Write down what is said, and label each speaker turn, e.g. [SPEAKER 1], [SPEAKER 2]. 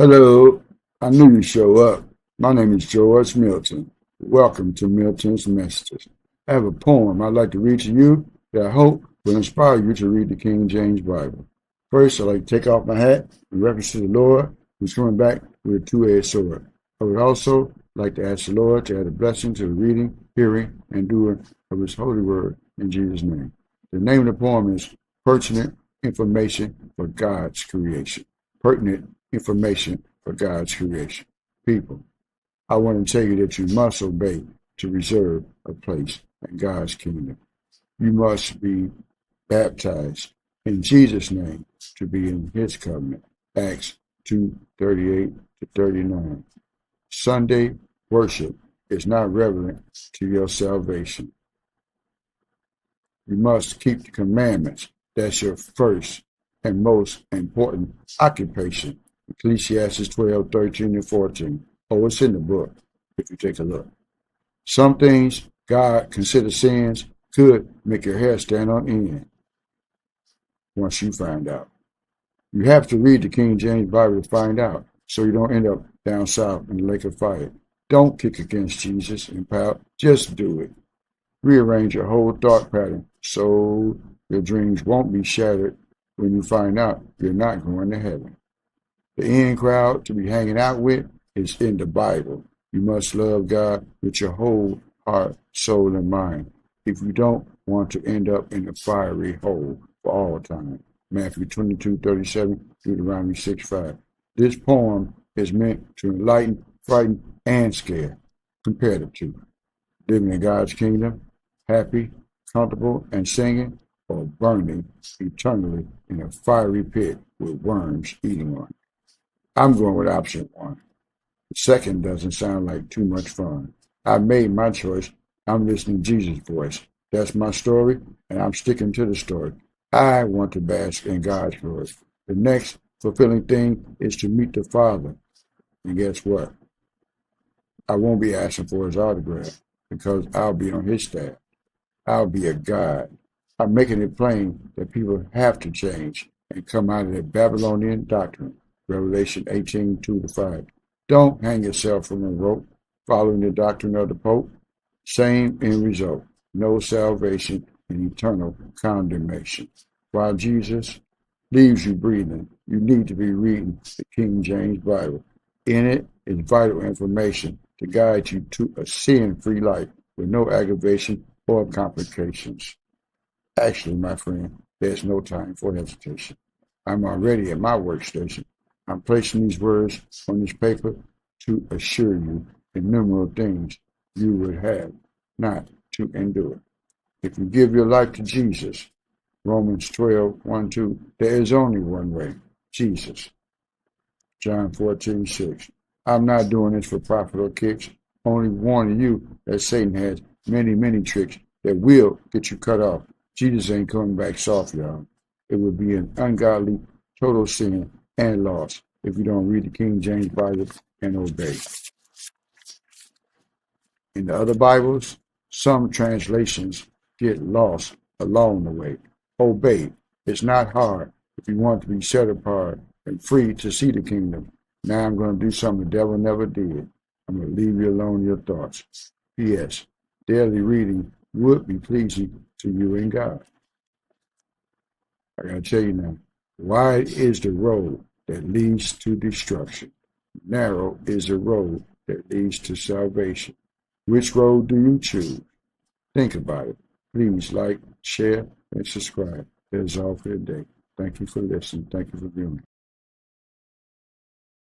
[SPEAKER 1] Hello, I knew you'd show up. My name is George Milton. Welcome to Milton's Messages. I have a poem I'd like to read to you that I hope will inspire you to read the King James Bible. First, I'd like to take off my hat in reference to the Lord who's coming back with a two-edged sword. I would also like to ask the Lord to add a blessing to the reading, hearing, and doing of his holy word in Jesus' name. The name of the poem is Pertinent Information for God's Creation. Pertinent information for God's creation. People, I want to tell you that you must obey to reserve a place in God's kingdom. You must be baptized in Jesus' name to be in his covenant. Acts 2:38-39. Sunday worship is not relevant to your salvation. You must keep the commandments. That's your first and most important occupation. Ecclesiastes 12:13-14. Oh, it's in the book if you take a look. Some things God considers sins could make your hair stand on end once you find out. You have to read the King James Bible to find out, so you don't end up down south in the lake of fire. Don't kick against Jesus and pout. Just do it. Rearrange your whole thought pattern so your dreams won't be shattered when you find out you're not going to heaven. The in crowd to be hanging out with is in the Bible. You must love God with your whole heart, soul, and mind if you don't want to end up in a fiery hole for all time. Matthew 22:37, Deuteronomy 6:5. This poem is meant to enlighten, frighten, and scare. Compared it to living in God's kingdom, happy, comfortable, and singing, or burning eternally in a fiery pit with worms eating on it. I'm going with option one. The second doesn't sound like too much fun. I made my choice. I'm listening to Jesus' voice. That's my story, and I'm sticking to the story. I want to bask in God's glory. The next fulfilling thing is to meet the Father. And guess what? I won't be asking for his autograph because I'll be on his staff. I'll be a God. I'm making it plain that people have to change and come out of their Babylonian doctrine. Revelation 18:2-5. Don't hang yourself from a rope following the doctrine of the Pope. Same end result. No salvation and eternal condemnation. While Jesus leaves you breathing, you need to be reading the King James Bible. In it is vital information to guide you to a sin-free life with no aggravation or complications. Actually, my friend, there's no time for hesitation. I'm already at my workstation. I'm placing these words on this paper to assure you innumerable things you would have not to endure. If you give your life to Jesus, Romans 12:1-2, there is only one way, Jesus. John 14:6. I'm not doing this for profit or kicks, only warning you that Satan has many, many tricks that will get you cut off. Jesus ain't coming back soft, y'all. It would be an ungodly, total sin and loss if you don't read the King James Bible and obey. In the other Bibles, some translations get lost along the way. Obey. It's not hard if you want to be set apart and free to see the kingdom. Now I'm going to do something the devil never did. I'm going to leave you alone in your thoughts. P.S. Daily reading would be pleasing to you and God. I got to tell you now, wide is the road that leads to destruction. Narrow is the road that leads to salvation. Which road do you choose? Think about it. Please like, share, and subscribe. That is all for today. Thank you for listening. Thank you for viewing.